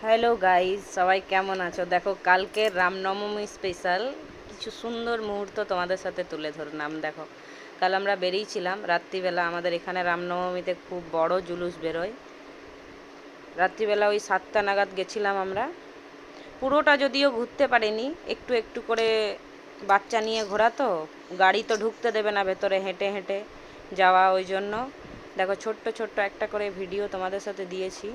Hello guys, সবাই কেমন আছো? দেখো, কালকে রামনবমী স্পেশাল কিছু সুন্দর মুহূর্ত তোমাদের সাথে তুলে ধরলাম। দেখো, কাল আমরা বেরিয়েছিলাম রাত্রিবেলা। আমাদের এখানে রামনবমীতে খুব বড় জুলুস বেরোয়। রাত্রিবেলা ওই 7টা নাগাদ গেছিলাম আমরা। পুরোটা যদিও ঘুরতে পারিনি, একটু একটু করে। বাচ্চা নিয়ে ঘোরা তো, গাড়ি তো ঢুকতে দেবে না ভেতরে, হেঁটে হেঁটে যাওয়া। ওই জন্য দেখো, ছোট্ট ছোট্ট একটা করে ভিডিও তোমাদের সাথে দিয়েছি,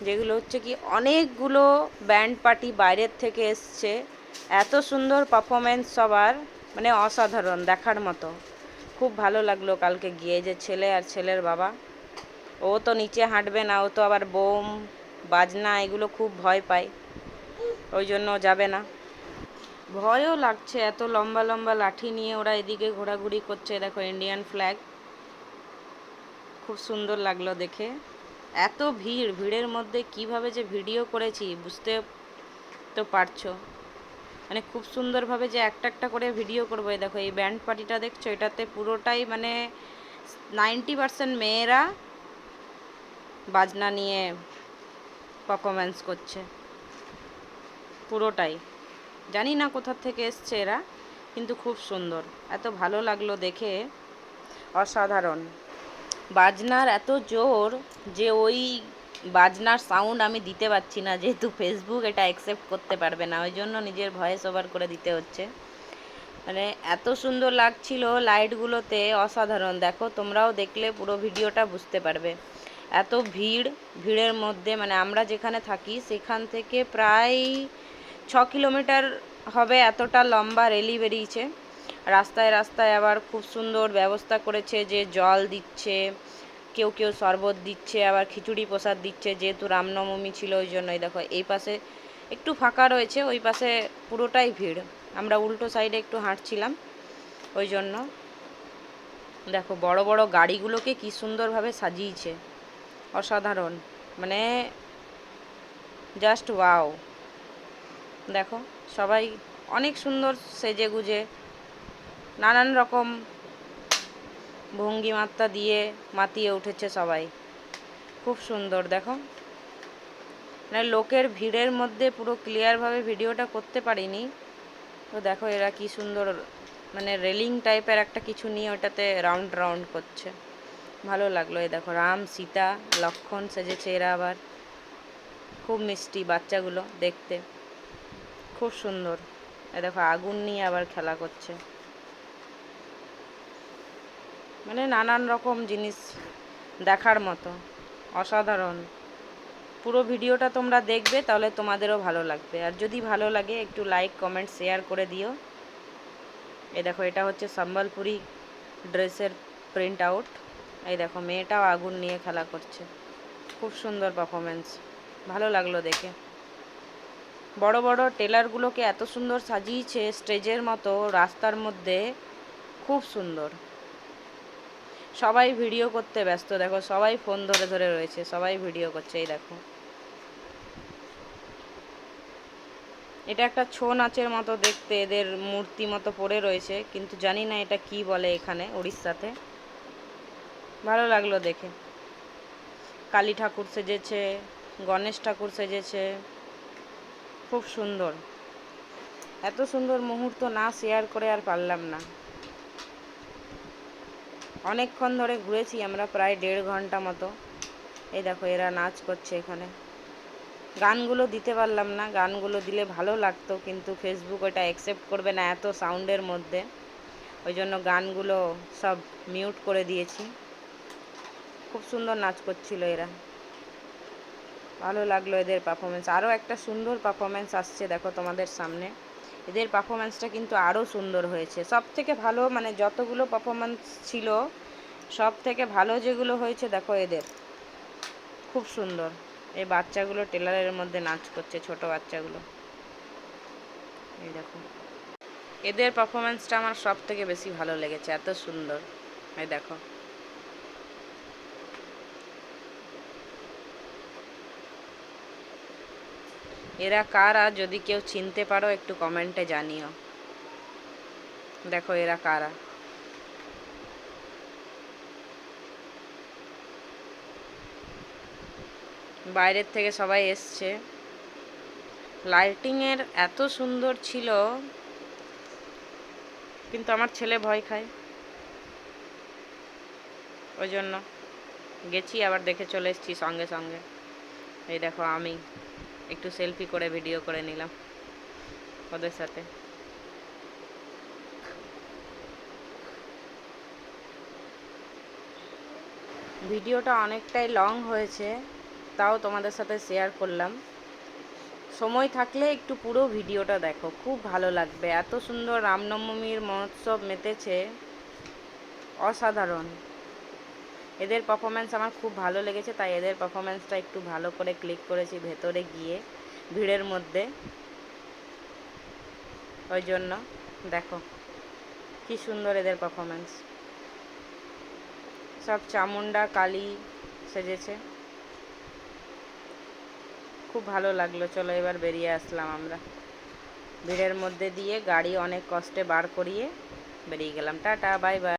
যেগুলো হচ্ছে কি অনেকগুলো ব্যান্ড পার্টি বাইরের থেকে এসছে। এত সুন্দর পারফরমেন্স সবার, মানে অসাধারণ, দেখার মতো। খুব ভালো লাগলো কালকে গিয়ে। যে ছেলে আর ছেলের বাবা, ও তো নিচে হাঁটবে না, ও তো আবার বোম বাজনা এগুলো খুব ভয় পায়, ওই জন্য যাবে না। ভয়ও লাগছে, এত লম্বা লম্বা লাঠি নিয়ে ওরা এদিকে ঘোরাঘুরি করছে। দেখো, ইন্ডিয়ান ফ্ল্যাগ, খুব সুন্দর লাগলো দেখে। এত ভিড়, ভিড়ের মধ্যে কিভাবে যে ভিডিও করেছি বুঝতে তো পারছো। মানে খুব সুন্দরভাবে যে একটা একটা করে ভিডিও করবো। এই দেখো, এই ব্যান্ড পার্টিটা দেখছো, এটাতে পুরোটাই মানে 90% মেয়েরা বাজনা নিয়ে পারফরমেন্স করছে পুরোটাই। জানি না কোথা থেকে এসছে এরা, কিন্তু খুব সুন্দর, এত ভালো লাগলো দেখে, অসাধারণ। বাজনার এত জোর যে ওই বাজনার সাউন্ড আমি দিতে পারছি না, যেহেতু ফেসবুক এটা অ্যাকসেপ্ট করতে পারবে না, ওই জন্য নিজের ভয়েস ওভার করে দিতে হচ্ছে। মানে এত সুন্দর লাগছিল লাইটগুলোতে, অসাধারণ। দেখো, তোমরাও দেখলে পুরো ভিডিওটা বুঝতে পারবে। এত ভিড়, ভিড়ের মধ্যে মানে আমরা যেখানে থাকি সেখান থেকে প্রায় 6 কিলোমিটার হবে, এতটা লম্বা র্যালি বেরিয়েছে। রাস্তায় রাস্তায় আবার খুব সুন্দর ব্যবস্থা করেছে, যে জল দিচ্ছে, কেউ কেউ শরবত দিচ্ছে, আবার খিচুড়ি প্রসাদ দিচ্ছে, যেহেতু রামনবমী ছিল ওই জন্যই। দেখো, এই পাশে একটু ফাঁকা রয়েছে, ওই পাশে পুরোটাই ভিড়। আমরা উল্টো সাইডে একটু হাঁটছিলাম, ওই জন্য। দেখো, বড় বড় গাড়িগুলোকে কি সুন্দরভাবে সাজিয়েছে, অসাধারণ, মানে জাস্ট ওয়াও। দেখো, সবাই অনেক সুন্দর সেজে গুজে, নানান রকম ভঙ্গিমাত্রা দিয়ে মাতিয়ে উঠেছে সবাই, খুব সুন্দর। দেখো, মানে লোকের ভিড়ের মধ্যে পুরো ক্লিয়ারভাবে ভিডিওটা করতে পারিনি। তো দেখো, এরা কি সুন্দর, মানে রেলিং টাইপের একটা কিছু নিয়ে ওটাতে রাউন্ড রাউন্ড করছে, ভালো লাগলো। এই দেখো, রাম সীতা লক্ষণ সেজেছে এরা আবার, খুব মিষ্টি বাচ্চাগুলো দেখতে, খুব সুন্দর। এই দেখো, আগুন নিয়ে আবার খেলা করছে, মানে নানান রকম জিনিস দেখার মতো, অসাধারণ। পুরো ভিডিওটা তোমরা দেখবে, তাহলে তোমাদেরও ভালো লাগবে। আর যদি ভালো লাগে একটু লাইক কমেন্ট শেয়ার করে দিও। এই দেখো, এটা হচ্ছে সম্বলপুরি ড্রেসের প্রিন্ট আউট। এই দেখো, মেয়েটাও আগুন নিয়ে খেলা করছে, খুব সুন্দর পারফরমেন্স, ভালো লাগলো দেখে। বড় বড় টেলারগুলোকে এত সুন্দর সাজিয়েছে স্টেজের মতো রাস্তার মধ্যে, খুব সুন্দর। সবাই ভিডিও করতে ব্যস্ত, দেখো সবাই ফোন ধরে ধরে রয়েছে, সবাই ভিডিও করছে। এই দেখো, এটা একটা ছৌ নাচের মতো দেখতে, এদের মূর্তি মতো পড়ে রয়েছে, কিন্তু জানি না এটা কি বলে এখানে উড়িষ্যাতে। ভালো লাগলো দেখে। কালী ঠাকুর সেজেছে, গণেশ ঠাকুর সেজেছে, খুব সুন্দর। এত সুন্দর মুহূর্ত না শেয়ার করে আর পারলাম না। অনেকক্ষণ ধরে ঘুরেছি আমরা, প্রায় 1.5 ঘন্টা মতো। এই দেখো, এরা নাচ করছে এখানে। গানগুলো দিতে পারলাম না, গানগুলো দিলে ভালো লাগতো, কিন্তু ফেসবুক ওটা অ্যাকসেপ্ট করবে না এত সাউন্ডের মধ্যে, ওই জন্য গানগুলো সব মিউট করে দিয়েছি। খুব সুন্দর নাচ করছিল এরা, ভালো লাগলো এদের পারফরমেন্স। আরও একটা সুন্দর পারফরমেন্স আসছে, দেখো তোমাদের সামনে। এদের পারফরমেন্সটা কিন্তু আরও সুন্দর হয়েছে, সব থেকে ভালো, মানে যতগুলো পারফরমেন্স ছিল সব থেকে ভালো যেগুলো হয়েছে দেখো এদের, খুব সুন্দর। এই বাচ্চাগুলো টেলারের মধ্যে নাচ করছে, ছোট বাচ্চাগুলো। এই দেখো, এদের পারফরমেন্সটা আমার সব থেকে বেশি ভালো লেগেছে, এত সুন্দর। এই দেখো, এরা কারা, যদি কেউ চিনতে পারো একটু কমেন্টে জানিও। দেখো, এরা কারা। বাইরের থেকে সবাই এসছে, লাইটিংয়ের এত সুন্দর ছিল, কিন্তু আমার ছেলে ভয় খায়, ওই জন্য গেছি আবার দেখে চলে এসেছি সঙ্গে সঙ্গে। এই দেখো আমি একটু সেলফি করে ভিডিও করে নিলাম ওদের সাথে। ভিডিওটা অনেকটাই লং হয়েছে, তাও তোমাদের সাথে শেয়ার করলাম। সময় থাকলে একটু পুরো ভিডিওটা দেখো, খুব ভালো লাগবে। এত সুন্দর রামনবমীর মহোৎসব মেতেছে, অসাধারণ। এদের পারফরমেন্স আমার খুব ভালো লেগেছে, তাই এদের পারফরমেন্সটা একটু ভালো করে ক্লিক করেছি ভেতরে গিয়ে ভিড়ের মধ্যে, ওই জন্য। দেখো কি সুন্দর এদের পারফরমেন্স, সব চামুন্ডা কালী সেজেছে, খুব ভালো লাগলো। চলো এবার বেরিয়ে আসলাম আমরা ভিড়ের মধ্যে দিয়ে, গাড়ি অনেক কষ্টে বার করিয়ে বেরিয়ে গেলাম। Tata, bye bye.